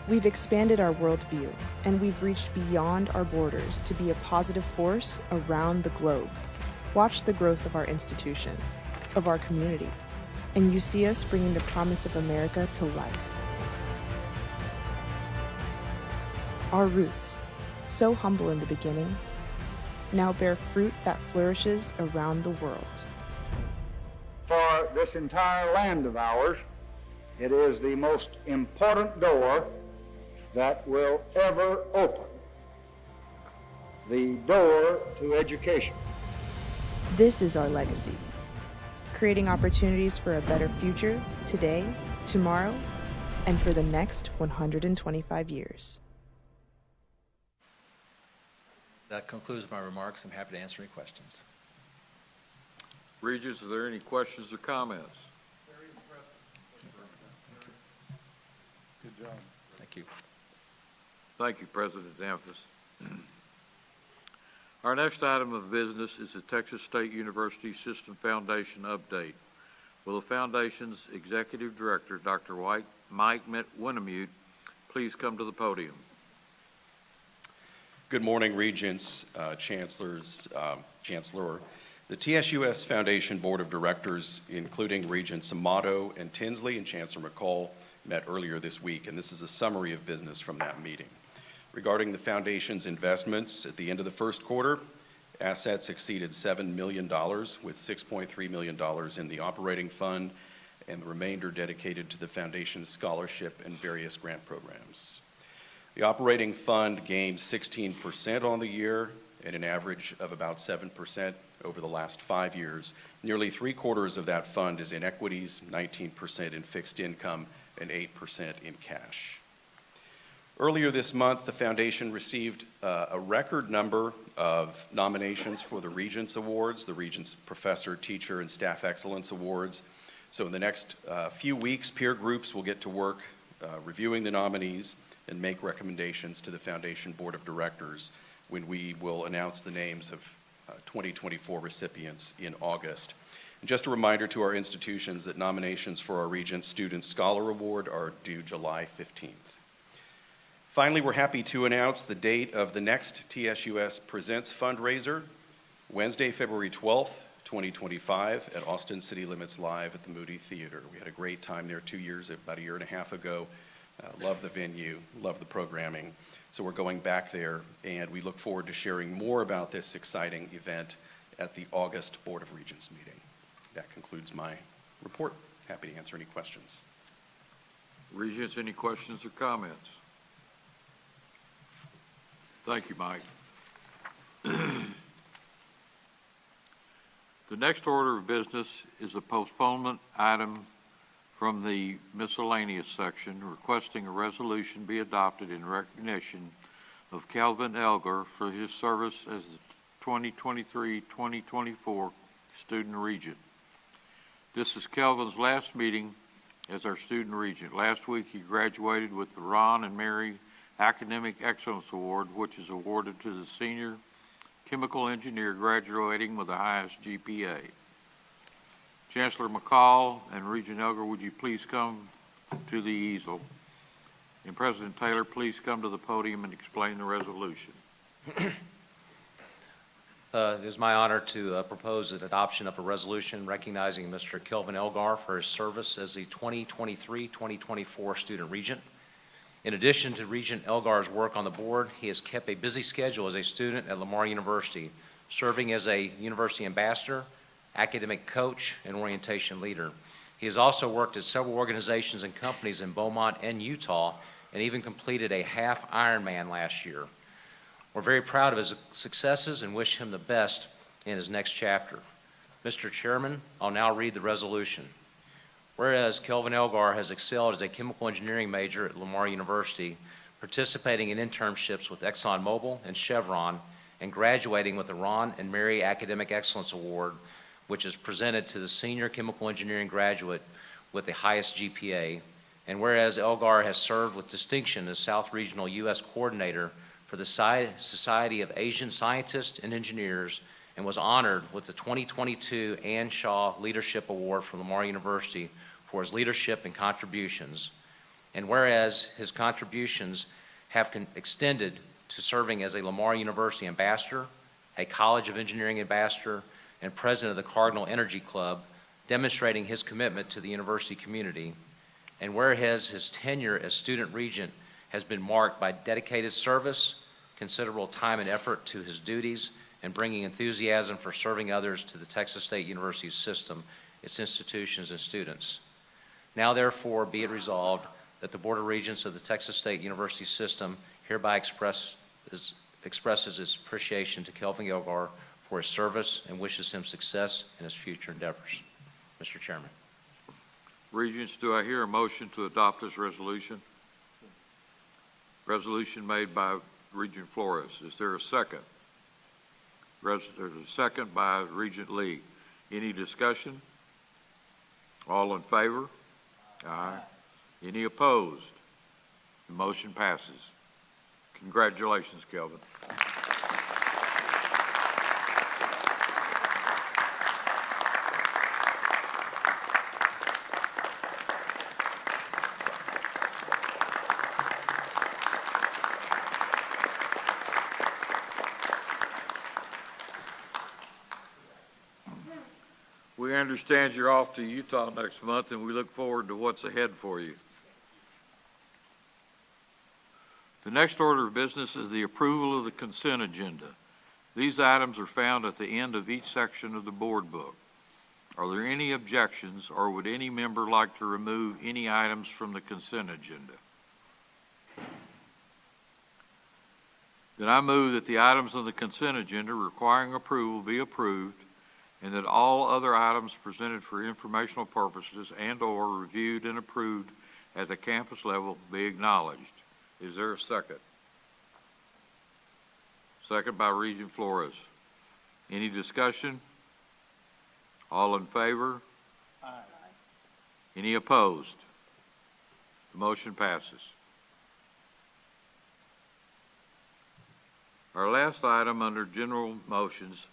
We've expanded our worldview, and we've reached beyond our borders to be a positive force around the globe. Watch the growth of our institution, of our community, and you see us bringing the promise of America to life. Our roots, so humble in the beginning, now bear fruit that flourishes around the world. For this entire land of ours, it is the most important door that will ever open, the door to education. This is our legacy, creating opportunities for a better future today, tomorrow, and for the next 125 years. That concludes my remarks. I'm happy to answer any questions. Regents, are there any questions or comments? Very impressive. Good job. Thank you. Thank you, President Danforth. Our next item of business is the Texas State University System Foundation update. Will the Foundation's Executive Director, Dr. Mike Winnemute, please come to the podium? Good morning, Regents, Chancellors, Chancellor. The TSUS Foundation Board of Directors, including Regents Amato and Tinsley and Chancellor McCall, met earlier this week, and this is a summary of business from that meeting. Regarding the Foundation's investments, at the end of the first quarter, assets exceeded $7 million, with $6.3 million in the operating fund and the remainder dedicated to the Foundation's scholarship and various grant programs. The operating fund gained 16% on the year at an average of about 7% over the last 5 years. Nearly 3/4 of that fund is in equities, 19% in fixed income, and 8% in cash. Earlier this month, the Foundation received a record number of nominations for the Regents Awards, the Regents Professor, Teacher, and Staff Excellence Awards. So in the next few weeks, peer groups will get to work reviewing the nominees and make recommendations to the Foundation Board of Directors when we will announce the names of 2024 recipients in August. And just a reminder to our institutions that nominations for our Regent Student Scholar Award are due July 15th. Finally, we're happy to announce the date of the next TSUS Presents fundraiser, Wednesday, February 12th, 2025 at Austin City Limits Live at the Moody Theater. We had a great time there about a year and a half ago. Love the venue, love the programming. So we're going back there, and we look forward to sharing more about this exciting event at the August Board of Regents meeting. That concludes my report. Happy to answer any questions. Regents, any questions or comments? Thank you, Mike. The next order of business is a postponement item from the miscellaneous section requesting a resolution be adopted in recognition of Kelvin Elgar for his service as the 2023-2024 Student Regent. This is Kelvin's last meeting as our Student Regent. Last week he graduated with the Ron and Mary Academic Excellence Award, which is awarded to the senior chemical engineer graduating with the highest GPA. Chancellor McCall and Regent Elgar, would you please come to the easel? And President Taylor, please come to the podium and explain the resolution. It is my honor to propose an adoption of a resolution recognizing Mr. Kelvin Elgar for his service as the 2023-2024 Student Regent. In addition to Regent Elgar's work on the board, he has kept a busy schedule as a student at Lamar University, serving as a university ambassador, academic coach, and orientation leader. He has also worked at several organizations and companies in Beaumont and Utah, and even completed a half Ironman last year. We're very proud of his successes and wish him the best in his next chapter. Mr. Chairman, I'll now read the resolution. Whereas Kelvin Elgar has excelled as a chemical engineering major at Lamar University, participating in internships with ExxonMobil and Chevron, and graduating with the Ron and Mary Academic Excellence Award, which is presented to the senior chemical engineering graduate with the highest GPA. And whereas Elgar has served with distinction as South Regional U.S. Coordinator for the Society of Asian Scientists and Engineers, and was honored with the 2022 Ann Shaw Leadership Award from Lamar University for his leadership and contributions. And whereas his contributions have extended to serving as a Lamar University ambassador, a College of Engineering ambassador, and president of the Cardinal Energy Club, demonstrating his commitment to the university community. And whereas his tenure as student regent has been marked by dedicated service, considerable time and effort to his duties, and bringing enthusiasm for serving others to the Texas State University system, its institutions, and students. Now therefore be it resolved that the Board of Regents of the Texas State University system hereby expresses its appreciation to Kelvin Elgar for his service and wishes him success in his future endeavors. Mr. Chairman. Regents, do I hear a motion to adopt this resolution? Resolution made by Regent Flores. Is there a second? There's a second by Regent Lee. Any discussion? All in favor? Aye. Any opposed? The motion passes. Congratulations, Kelvin. We understand you're off to Utah next month, and we look forward to what's ahead for you. The next order of business is the approval of the consent agenda. These items are found at the end of each section of the board book. Are there any objections, or would any member like to remove any items from the consent agenda? Then I move that the items on the consent agenda requiring approval be approved, and that all other items presented for informational purposes and/or reviewed and approved at the campus level be acknowledged. Is there a second? Second by Regent Flores. Any discussion? All in favor? Aye. Any opposed? The motion passes. Our last item under general motions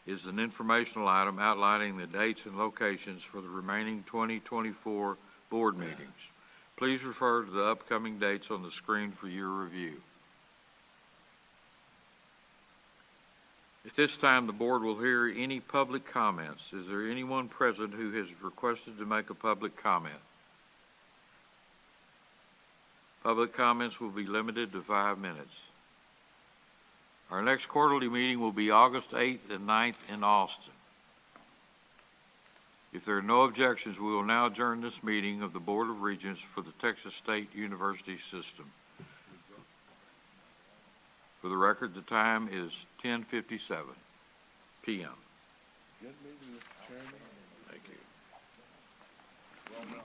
is an informational item outlining the dates and locations for the remaining 2024 board meetings. Please refer to the upcoming dates on the screen for your review. At this time, the board will hear any public comments. Is there anyone present who has requested to make a public comment? Public comments will be limited to 5 minutes. Our next quarterly meeting will be August 8th and 9th in Austin. If there are no objections, we will now adjourn this meeting of the Board of Regents for the Texas State University System. For the record, the time is 10:57 p.m. Good meeting, Mr. Chairman. Thank you. Well done.